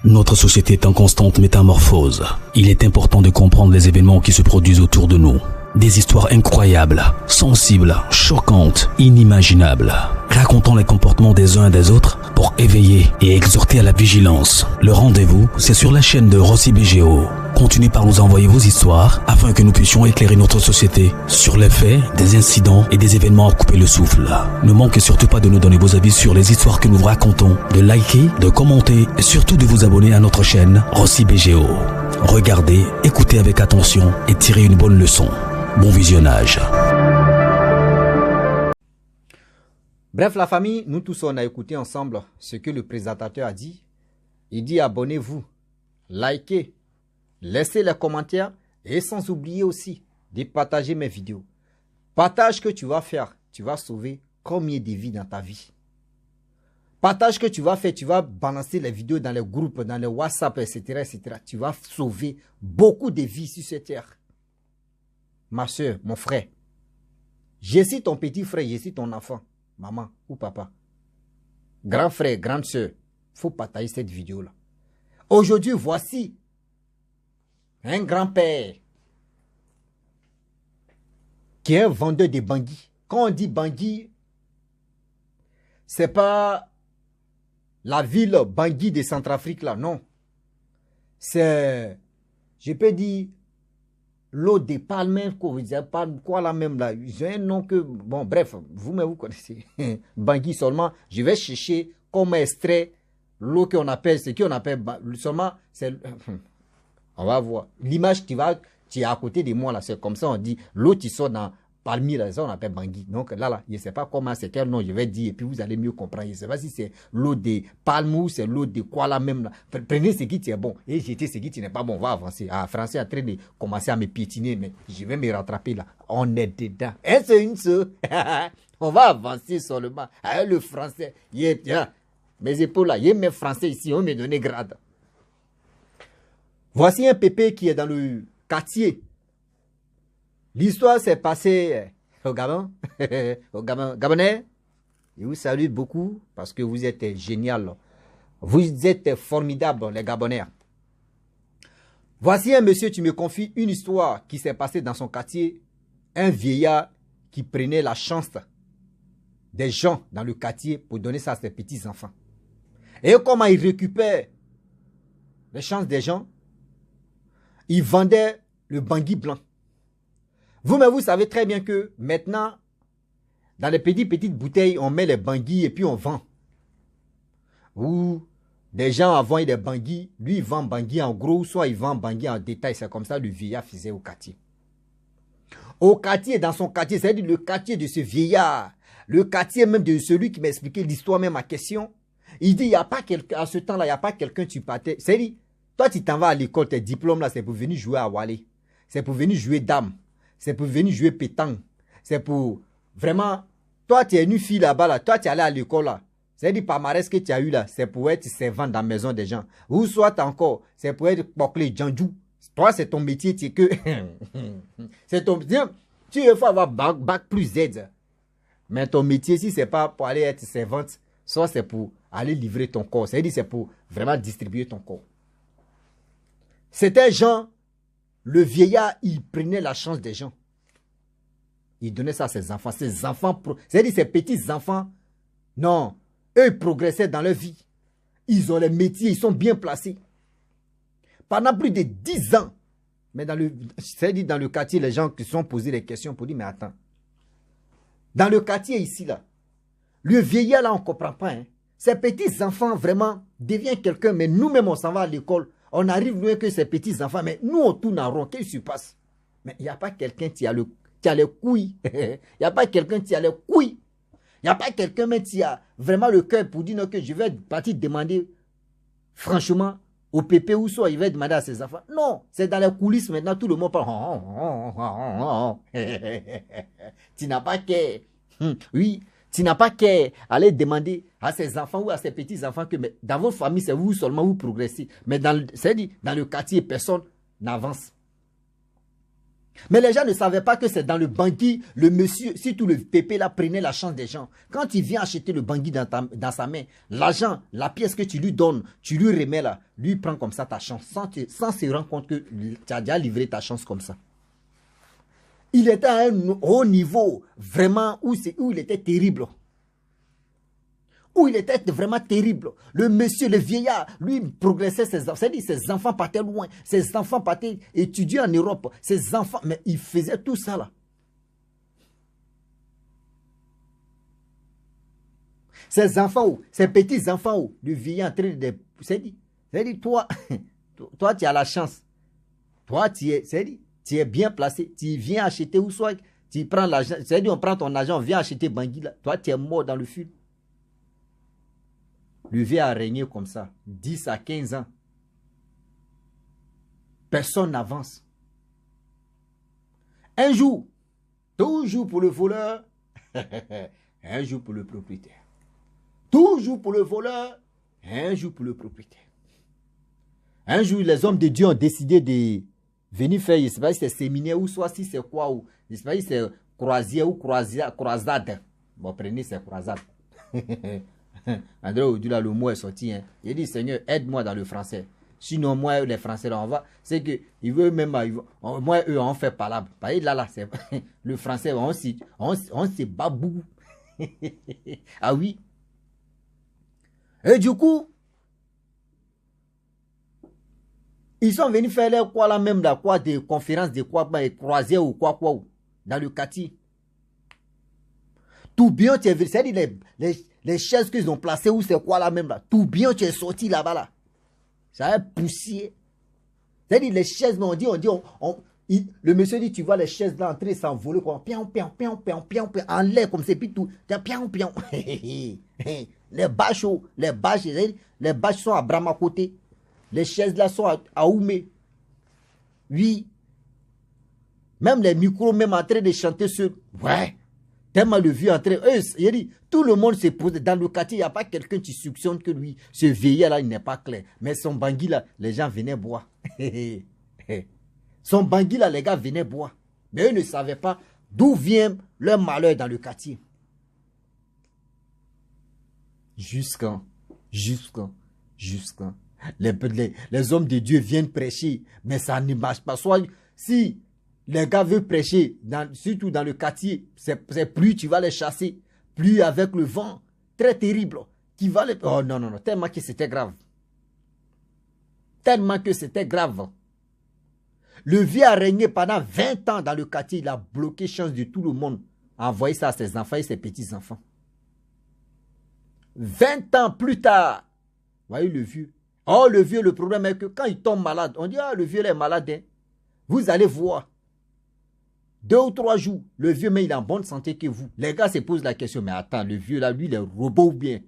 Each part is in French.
Notre société est en constante métamorphose. Il est important de comprendre les événements qui se produisent autour de nous. Des histoires incroyables, sensibles, choquantes, inimaginables. Racontons les comportements des uns et des autres pour éveiller et exhorter à la vigilance. Le rendez-vous, c'est sur la chaîne de Rossi BGO. Continuez par nous envoyer vos histoires afin que nous puissions éclairer notre société sur les faits, des incidents et des événements à couper le souffle. Ne manquez surtout pas de nous donner vos avis sur les histoires que nous vous racontons, de liker, de commenter et surtout de vous abonner à notre chaîne Rossi BGO. Regardez, écoutez avec attention et tirez une bonne leçon. Bon visionnage. Bref, la famille, nous tous on a écouté ensemble ce que le présentateur a dit. Il dit abonnez-vous, likez, laissez les commentaires et sans oublier aussi de partager mes vidéos. Partage que tu vas faire, tu vas sauver combien de vies dans ta vie. Partage que tu vas faire, tu vas balancer les vidéos dans les groupes, dans les WhatsApp, etc., etc. Tu vas sauver beaucoup de vies sur cette terre. Ma soeur, mon frère, je suis ton petit frère, je suis ton enfant, maman ou papa. Grand frère, grande soeur, il faut partager cette vidéo-là. Aujourd'hui, voici un grand-père qui est un vendeur de Bangui. Quand on dit Bangui, c'est pas la ville Bangui de Centrafrique là, non. C'est, je peux dire, l'eau des palmes, quoi là même là. J'ai un nom que, bon bref, vous-même vous connaissez. Bangui seulement, je vais chercher comme extrait l'eau qu'on appelle, ce qu'on appelle, seulement, c'est, on va voir. L'image qui est à côté de moi là, c'est comme ça, on dit, l'eau qui sort dans Palmi, là, ça on appelle Bangui. Donc là, je ne sais pas comment, c'est quel nom je vais dire, et puis vous allez mieux comprendre. Je ne sais pas si c'est l'eau de palme ou c'est l'eau de quoi là même là. Prenez ce qui est bon et jetez ce qui n'est pas bon. On va avancer. Ah, Français est en train de commencer à me piétiner, mais je vais me rattraper là. On est dedans. Et c'est une seule. On va avancer seulement. Ah, le français, mes épaules là, il y a mes français ici, on me donne grade. Voici un pépé qui est dans le quartier. L'histoire s'est passée au Gabon, au Gabonais. Je vous salue beaucoup parce que vous êtes génial. Vous êtes formidables, les Gabonais. Voici un monsieur, tu me confies une histoire qui s'est passée dans son quartier. Un vieillard qui prenait la chance des gens dans le quartier pour donner ça à ses petits-enfants. Et comment il récupère les chances des gens? Il vendait le Bangui blanc. Vous-même, vous savez très bien que maintenant, dans les petites bouteilles, on met les Bangui et puis on vend. Ou des gens avant des Bangui, lui il vend Bangui en gros, soit il vend Bangui en détail. C'est comme ça le vieillard faisait au quartier. Au quartier, dans son quartier, c'est-à-dire le quartier de ce vieillard, le quartier même de celui qui m'expliquait l'histoire même à question. Il dit, il n'y a pas quelqu'un, à ce temps-là, il n'y a pas quelqu'un, tu partais. C'est-à-dire, toi tu t'en vas à l'école, tes diplômes là, c'est pour venir jouer à Wally. C'est pour venir jouer dame. C'est pour venir jouer pétanque. C'est pour vraiment... Toi, tu es une fille là-bas, là. Toi, tu es allé à l'école là. C'est-à-dire, palmarès que tu as eu là, c'est pour être servante dans la maison des gens. Ou soit encore, c'est pour être porclé Djandjou. Toi, c'est ton métier, tu es que... c'est ton... Tu veux avoir bac plus Z. Mais ton métier, si c'est pas pour aller être servante, soit c'est pour aller livrer ton corps. C'est-à-dire, c'est pour vraiment distribuer ton corps. C'était Jean... Le vieillard, il prenait la chance des gens. Il donnait ça à ses enfants. Ses enfants, c'est-à-dire ses petits-enfants, non, eux, ils progressaient dans leur vie. Ils ont les métiers, ils sont bien placés. Pendant plus de 10 ans. Mais c'est-à-dire dans le quartier, les gens qui se sont posés des questions pour dire, mais attends. Dans le quartier ici, là, le vieillard, là, on ne comprend pas. Hein. Ces petits-enfants, vraiment, deviennent quelqu'un, mais nous-mêmes, on s'en va à l'école. On arrive loin que ces petits-enfants, mais nous, on tourne en rond. Qu'est-ce qui se passe? Mais il n'y a pas quelqu'un qui a les couilles. Il n'y a pas quelqu'un qui a les couilles. Il n'y a pas quelqu'un qui a vraiment le cœur pour dire non, que je vais partir demander, franchement, au pépé ou soit il va demander à ses enfants. Non, c'est dans les coulisses maintenant, tout le monde parle. Tu n'as pas qu'à... Oui. Tu n'as pas qu'à aller demander à ses enfants ou à ses petits-enfants que mais dans votre famille, c'est vous seulement vous progressez. Mais dans le quartier, personne n'avance. Mais les gens ne savaient pas que c'est dans le Bangui, le monsieur, si tout le pépé là prenait la chance des gens. Quand il vient acheter le Bangui dans sa main, l'argent, la pièce que tu lui donnes, tu lui remets là, lui prend comme ça ta chance, sans se rendre compte que tu as déjà livré ta chance comme ça. Il était à un haut niveau, vraiment, où il était terrible. Où il était vraiment terrible. Le monsieur, le vieillard, lui, progressait ses enfants. C'est-à-dire, ses enfants partaient loin. Ses enfants partaient étudier en Europe. Ses enfants, mais il faisait tout ça là. Ses enfants, ses petits-enfants, le vieillard en train de... C'est-à-dire, toi, toi, tu as la chance. Toi, tu es bien placé. Tu viens acheter ou soit, tu prends l'argent. C'est-à-dire, on prend ton argent, on vient acheter Bangui là. Toi, tu es mort dans le film. Le vieux a régné comme ça, 10 à 15 ans. Personne n'avance. Un jour, toujours pour le voleur, un jour pour le propriétaire. Toujours pour le voleur, un jour pour le propriétaire. Un jour, les hommes de Dieu ont décidé de venir faire, je ne sais pas si c'est séminaire ou soit si c'est quoi, ou je ne sais pas si c'est croisière ou croisade. Bon, prenez ces croisades. André Odula, le mot est sorti. Hein. Il dit, Seigneur, aide-moi dans le français. Sinon, moi, les Français, là, on va. C'est que, ils veulent même, moi, eux, on fait palabre. Par exemple, là, c'est, le français, on se babou. Ah oui. Et du coup, ils sont venus faire leur quoi là même, là, quoi, des conférences, de quoi, croisière ou quoi, dans le quartier. Tout bien, tu es vu, c'est-à-dire les chaises qu'ils ont placées, où c'est quoi là même là. Tout bien, tu es sorti là-bas là. Ça a poussé. C'est-à-dire les chaises, mais le monsieur dit, tu vois les chaises là en train de s'envoler, quoi. En l'air comme c'est, puis tout. Les bâches sont à Brahma côté. Les chaises là sont à Oumé. Oui. Même les micros, même en train de chanter sur. Ouais. Tellement le vieux en train. Il dit, tout le monde se pose. Dans le quartier, il n'y a pas quelqu'un qui soupçonne que lui, ce vieillard là, il n'est pas clair. Mais son Bangui là, les gens venaient boire. Son Bangui là, les gars venaient boire. Mais eux ne savaient pas d'où vient leur malheur dans le quartier. Jusqu'à les hommes de Dieu viennent prêcher, mais ça ne marche pas. Soit si les gars veulent prêcher, surtout dans le quartier, c'est plus tu vas les chasser, plus avec le vent, très terrible, qui va les... Oh non, tellement que c'était grave. Tellement que c'était grave. Le vieux a régné pendant 20 ans dans le quartier, il a bloqué chance de tout le monde, a envoyé ça à ses enfants et ses petits-enfants. 20 ans plus tard, voyez le vieux. Oh, le vieux, le problème est que quand il tombe malade, on dit, ah, le vieux il est malade. Hein. Vous allez voir. 2 ou 3 jours, le vieux, mais il est en bonne santé que vous. Les gars se posent la question, mais attends, le vieux là, lui, il est robot ou bien?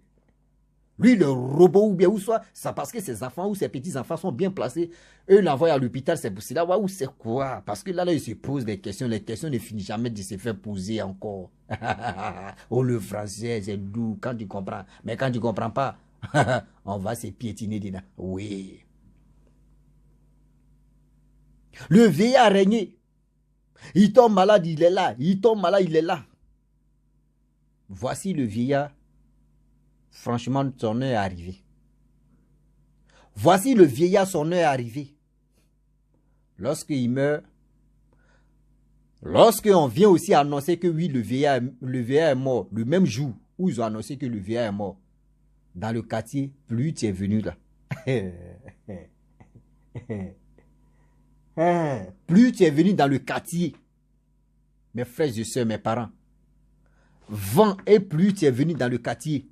Lui, le robot ou bien? Ou soit, c'est parce que ses enfants ou ses petits-enfants sont bien placés. Eux, l'envoient à l'hôpital, c'est pour cela. Ou c'est quoi? Parce que là, ils se posent des questions. Les questions ne finissent jamais de se faire poser encore. Oh, le français, c'est doux quand tu comprends. Mais quand tu ne comprends pas, on va se piétiner dedans. Oui. Le vieillard a régné. Il tombe malade, il est là. Il tombe malade, il est là. Voici le vieillard. Franchement, son heure est arrivée. Voici le vieillard, son heure est arrivée. Lorsqu'il meurt, lorsqu'on vient aussi annoncer que oui, le vieillard est mort, le même jour où ils ont annoncé que le vieillard est mort, dans le quartier, plus tu es venu là. Plus tu es venu dans le quartier, mes frères et soeurs, mes parents, vent, et plus tu es venu dans le quartier.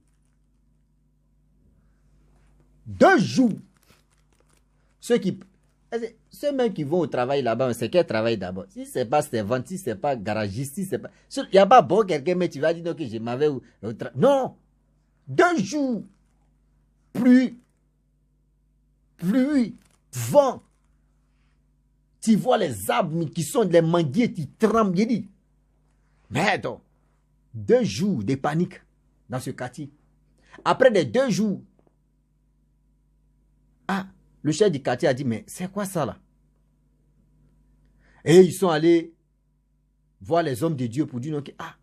2 jours. Ceux mêmes qui vont au travail là-bas, c'est quel travail d'abord? Si c'est pas servante, si c'est pas garagiste, si c'est pas... Il n'y a pas bon quelqu'un, mais tu vas dire que je m'avais au travail. Non! 2 jours. Pluie, vent. Tu vois les arbres qui sont des manguiers qui tremblent. Il dit, merde, 2 jours de panique dans ce quartier. Après les 2 jours, le chef du quartier a dit, mais c'est quoi ça là? Et ils sont allés voir les hommes de Dieu pour dire, okay, ah,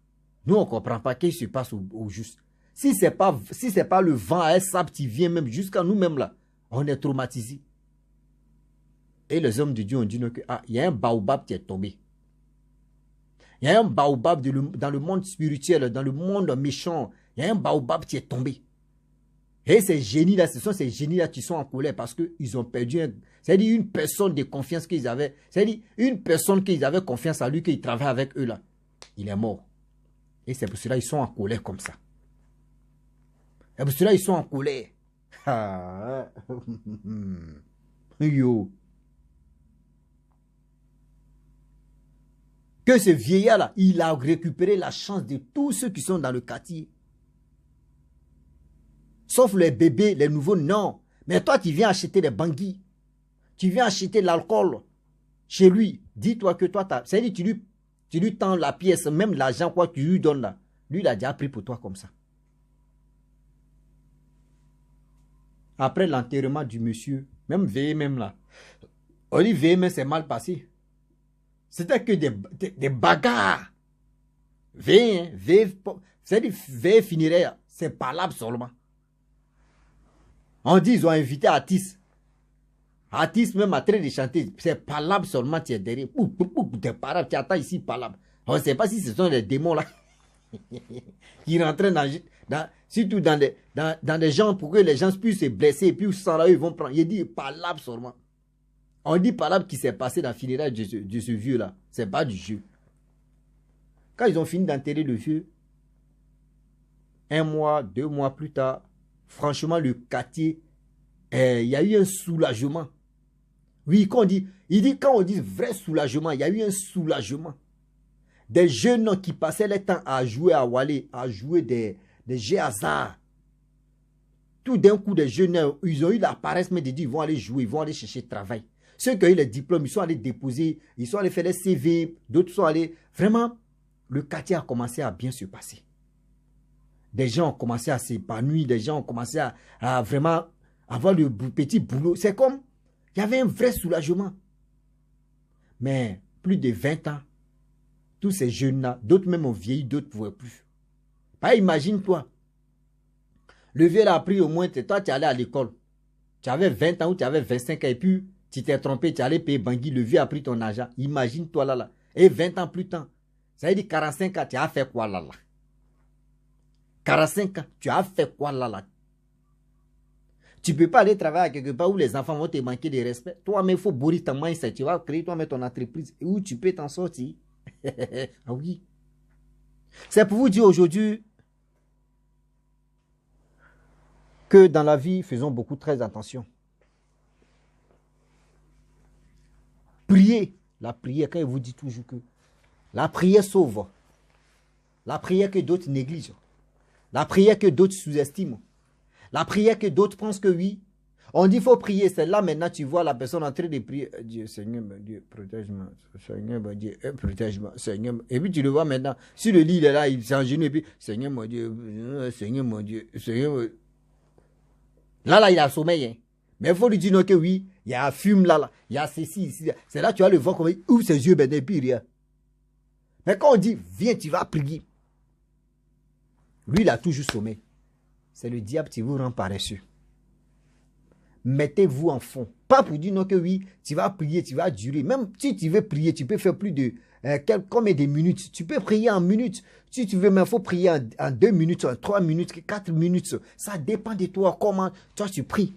nous on ne comprend pas qu'est-ce qui se passe au juste. Si ce n'est pas le vent à un sable qui vient même jusqu'à nous-mêmes là, on est traumatisés. Et les hommes de Dieu ont dit, que, ah, il y a un baobab qui est tombé. Il y a un baobab dans le monde spirituel, dans le monde méchant. Il y a un baobab qui est tombé. Et ces génies-là, ce sont ces génies-là qui sont en colère parce qu'ils ont perdu, c'est-à-dire une personne de confiance qu'ils avaient, c'est-à-dire une personne qu'ils avaient confiance à lui, qu'ils travaillent avec eux là. Il est mort. Et c'est pour cela qu'ils sont en colère comme ça. Et pour cela ils sont en colère. Ah. Yo. Que ce vieillard-là, il a récupéré la chance de tous ceux qui sont dans le quartier. Sauf les bébés, les nouveaux, non. Mais toi, tu viens acheter des banguis. Tu viens acheter l'alcool chez lui. Dis-toi que toi, c'est-à-dire tu lui tends la pièce, même l'argent quoi tu lui donnes là. Lui, il a déjà pris pour toi comme ça. Après l'enterrement du monsieur, même veillé même là. On dit veillé mais c'est mal passé. C'était que des bagarres. Veillé, c'est-à-dire veillé finirait, c'est parlable seulement. On dit ils ont invité Atis. Atis même a train de chanter. C'est parlable seulement, tu es derrière. T'es parlable, tu attends ici parlable. On ne sait pas si ce sont les démons là. qui rentraient surtout dans des gens pour que les gens puissent se blesser et puis sans là ils vont prendre. Il dit parlable seulement. On dit parlable qui s'est passé dans le funérail de ce vieux là. C'est pas du jeu. Quand ils ont fini d'enterrer le vieux, 1 mois, 2 mois plus tard, franchement le quartier, il y a eu un soulagement. Oui, quand on dit vrai soulagement, il y a eu un soulagement. Des jeunes qui passaient le temps à jouer à Walé, à jouer des jeux hasard. Tout d'un coup, des jeunes, ils ont eu la paresse, mais de dire, ils vont aller jouer, ils vont aller chercher travail. Ceux qui ont eu les diplômes, ils sont allés déposer, ils sont allés faire les CV, d'autres sont allés. Vraiment, le quartier a commencé à bien se passer. Des gens ont commencé à s'épanouir, des gens ont commencé à vraiment avoir le petit boulot. C'est comme, il y avait un vrai soulagement. Mais plus de 20 ans, tous ces jeunes-là, d'autres même ont vieilli, d'autres ne pouvaient plus. Imagine-toi, le vieux a pris au moins, toi tu allais à l'école, tu avais 20 ans ou tu avais 25 ans et puis tu t'es trompé, tu allais payer Bangui, le vieux a pris ton argent. Imagine-toi là. Et 20 ans plus tard, ça veut dire 45 ans, tu as fait quoi là? 45 ans, tu as fait quoi là? Tu ne peux pas aller travailler à quelque part où les enfants vont te manquer de respect. Toi-même, il faut bourrer ta main, tu vas créer toi-même ton entreprise où tu peux t'en sortir. Ah oui. C'est pour vous dire aujourd'hui que dans la vie, faisons beaucoup très attention. Priez. La prière, quand il vous dit toujours que la prière sauve. La prière que d'autres négligent. La prière que d'autres sous-estiment. La prière que d'autres pensent que oui. On dit qu'il faut prier. C'est là maintenant tu vois la personne en train de prier. Dieu, Seigneur, mon Dieu, protège-moi. Seigneur, mon Dieu, protège-moi. Seigneur. Et puis tu le vois maintenant. Sur le lit, il est là, il s'engenouille et puis Seigneur, mon Dieu, Seigneur, mon Dieu, Seigneur, mon Dieu. Là, il a sommeil. Hein. Mais il faut lui dire non, que oui, il y a un fume là, il y a ceci, ici. C'est là que tu vas le voir comme il ouvre ses yeux, ben et puis rien. Mais quand on dit, viens, tu vas prier. Lui, il a toujours sommeil. C'est le diable qui vous rend paresseux. Mettez-vous en fond. Pas pour dire non que oui, tu vas prier, tu vas durer. Même si tu veux prier, tu peux faire plus de combien de minutes. Tu peux prier en minutes. Si tu veux, mais il faut prier en 2 minutes, en 3 minutes, 4 minutes. Ça dépend de toi, comment toi tu pries.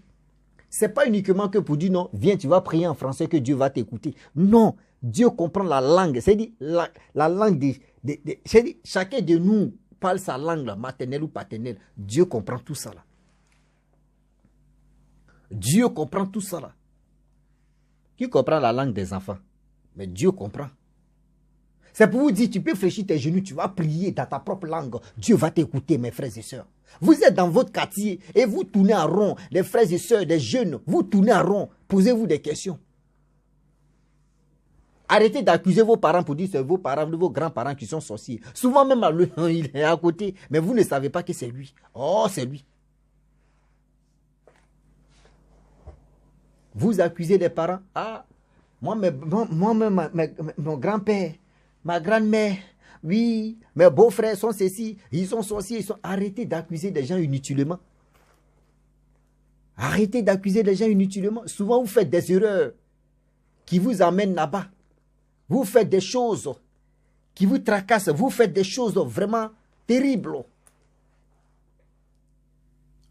C'est pas uniquement que pour dire non, viens, tu vas prier en français que Dieu va t'écouter. Non, Dieu comprend la langue. C'est-à-dire la langue c'est-à-dire chacun de nous parle sa langue là, maternelle ou paternelle. Dieu comprend tout ça là. Dieu comprend tout ça là. Qui comprend la langue des enfants? Mais Dieu comprend. C'est pour vous dire, tu peux fléchir tes genoux, tu vas prier dans ta propre langue. Dieu va t'écouter, mes frères et sœurs. Vous êtes dans votre quartier et vous tournez en rond. Les frères et sœurs, les jeunes, vous tournez en rond. Posez-vous des questions. Arrêtez d'accuser vos parents pour dire que c'est vos parents, vos grands-parents qui sont sorciers. Souvent même, il est à côté, mais vous ne savez pas que c'est lui. Oh, c'est lui. Vous accusez les parents. Ah, Mon grand-père, ma grand-mère, oui, mes beaux-frères sont ceci, ils sont sorciers, ils sont... Arrêtez d'accuser des gens inutilement. Arrêtez d'accuser des gens inutilement. Souvent, vous faites des erreurs qui vous amènent là-bas. Vous faites des choses qui vous tracassent. Vous faites des choses vraiment terribles.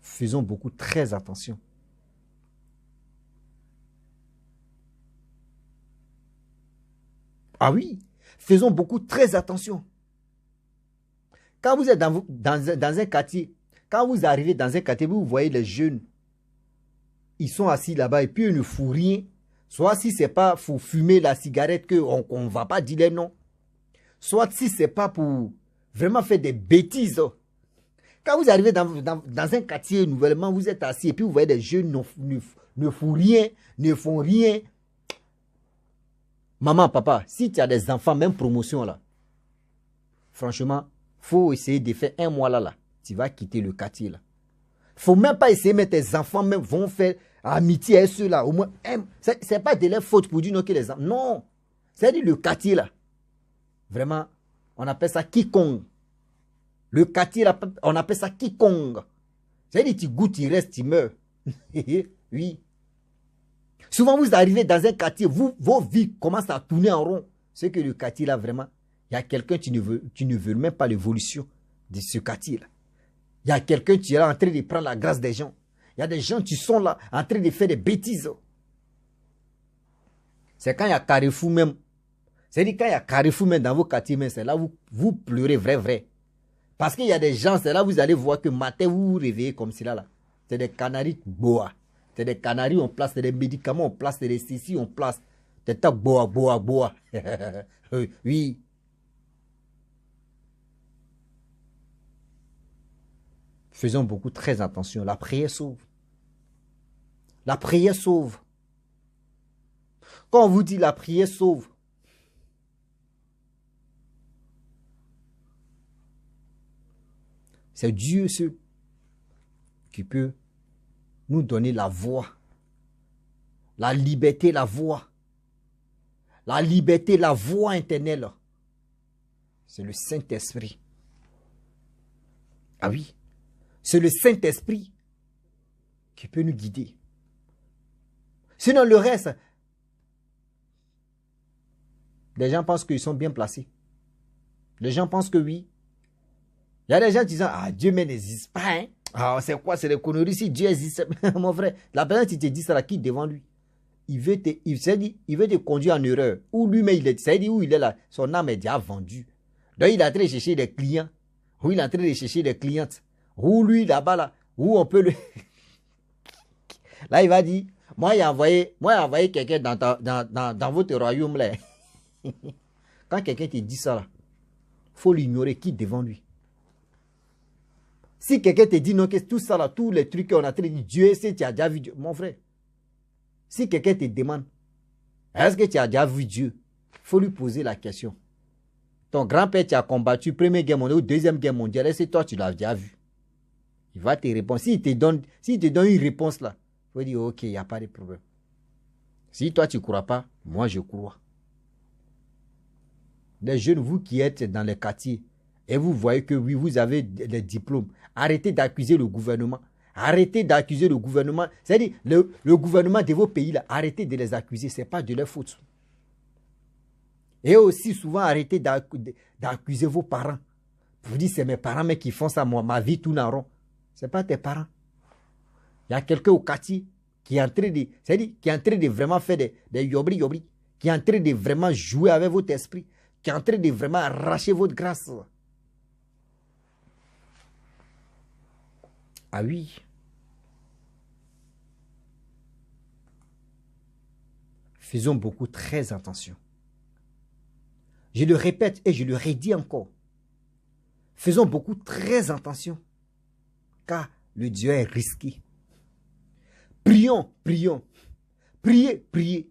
Faisons beaucoup très attention. Ah oui, faisons beaucoup très attention. Quand vous êtes dans un quartier, quand vous arrivez dans un quartier, vous voyez les jeunes, ils sont assis là-bas et puis ils ne font rien. Soit si ce n'est pas pour fumer la cigarette qu'on ne va pas dire les noms. Soit si ce n'est pas pour vraiment faire des bêtises. Quand vous arrivez dans un quartier nouvellement, vous êtes assis et puis vous voyez des jeunes ne font rien, ne font rien. Maman, papa, si tu as des enfants, même promotion là, franchement, il faut essayer de faire un mois là. Tu vas quitter le quartier là. Il ne faut même pas essayer, mais tes enfants même vont faire amitié à ceux-là. Au moins, ce n'est pas de leur faute pour dire non que les enfants. Non, c'est-à-dire le quartier là. Vraiment, on appelle ça quiconque. Le quartier là, on appelle ça quiconque. C'est-à-dire tu goûtes, tu restes, tu meurs. Oui. Souvent, vous arrivez dans un quartier, vos vies commencent à tourner en rond. C'est que le quartier là, vraiment, il y a quelqu'un, tu ne veux même pas l'évolution de ce quartier là. Il y a quelqu'un, tu es là en train de prendre la grâce des gens. Il y a des gens qui sont là en train de faire des bêtises. C'est quand il y a Carrefour même. C'est-à-dire quand il y a Carrefour même dans vos quartiers, c'est là où vous pleurez vrai. Parce qu'il y a des gens, c'est là où vous allez voir que matin, vous vous réveillez comme cela là. C'est des canaris boa. C'est des canaris, on place, c'est des médicaments, on place, c'est des ceci, on place. C'est ta boa. Oui. Faisons beaucoup très attention. La prière sauve. La prière sauve. Quand on vous dit la prière sauve, c'est Dieu seul qui peut nous donner la voie, la liberté, la voie. La liberté, la voie éternelle. C'est le Saint-Esprit. Ah oui. C'est le Saint-Esprit qui peut nous guider. Sinon, le reste, les gens pensent qu'ils sont bien placés. Les gens pensent que oui. Il y a des gens qui disent, ah, Dieu n'existe pas. Hein? Ah, c'est quoi? C'est des conneries. Si Dieu existe, mon frère, la personne qui te dit ça, qui est devant lui, il veut te conduire en erreur. Ou lui-même, où il est là, son âme est déjà vendue. Donc, il est en train de chercher des clients. Ou il est en train de chercher des clientes. Ou lui, là-bas, là, où on peut le... Là, il va dire, moi, il a envoyé quelqu'un dans votre royaume, là. Quand quelqu'un te dit ça, il faut l'ignorer, quitte devant lui. Si quelqu'un te dit non, que tout ça, là, tous les trucs qu'on a traité, Dieu sait, tu as déjà vu Dieu. Mon frère, si quelqu'un te demande, est-ce que tu as déjà vu Dieu? Il faut lui poser la question. Ton grand-père t'a combattu, première guerre mondiale ou deuxième guerre mondiale, est-ce que toi, tu l'as déjà vu? Il va te répondre. S'il te donne une réponse là, il faut dire, ok, il n'y a pas de problème. Si toi, tu ne crois pas, moi, je crois. Les jeunes, vous qui êtes dans les quartiers, et vous voyez que oui, vous avez des diplômes, arrêtez d'accuser le gouvernement. Arrêtez d'accuser le gouvernement. C'est-à-dire, le gouvernement de vos pays, là, arrêtez de les accuser. Ce n'est pas de leur faute. Et aussi, souvent, arrêtez d'accuser vos parents. Vous dites, c'est mes parents mais qui font ça, moi, ma vie tourne en rond. Ce n'est pas tes parents. Il y a quelqu'un au quartier qui est en train de, c'est-à-dire, qui est en train de vraiment faire des yobri, qui est en train de vraiment jouer avec votre esprit, qui est en train de vraiment arracher votre grâce. Ah oui. Faisons beaucoup très attention. Je le répète et je le redis encore. Faisons beaucoup très attention, car le Dieu est risqué. Prions. Priez.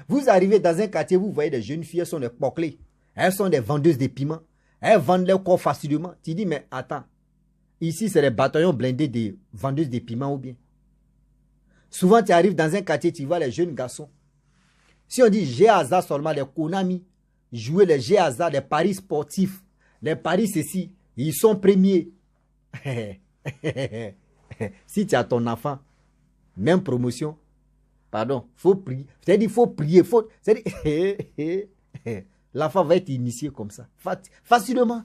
Vous arrivez dans un quartier, vous voyez des jeunes filles, elles sont des poclées. Elles sont des vendeuses de piments. Elles vendent leur corps facilement. Tu dis, mais attends, ici c'est les bataillons blindés des vendeuses de piments ou bien. Souvent tu arrives dans un quartier, tu vois les jeunes garçons. Si on dit jeux hasard seulement, les Konami, jouer les jeux hasard, les paris sportifs, les paris ceci, ils sont premiers. Si tu as ton enfant, même promotion, pardon, faut prier. C'est-à-dire, il faut prier. L'enfant va être initié comme ça, facilement.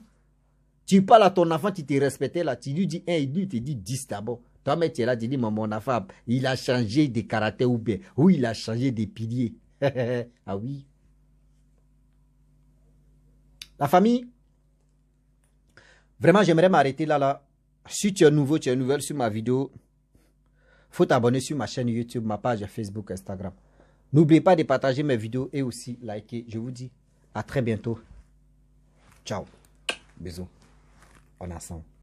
Tu parles à ton enfant, tu te respectais là, tu lui dis 1, il te dit 10 d'abord. Toi-même, tu es là, tu dis, mon enfant, il a changé de caractère ou bien, ou il a changé de piliers. Ah oui. La famille, vraiment, j'aimerais m'arrêter là. Si tu es nouveau, tu es nouvelle sur ma vidéo, faut t'abonner sur ma chaîne YouTube, ma page Facebook, Instagram. N'oubliez pas de partager mes vidéos et aussi liker. Je vous dis à très bientôt. Ciao. Bisous. On est ensemble.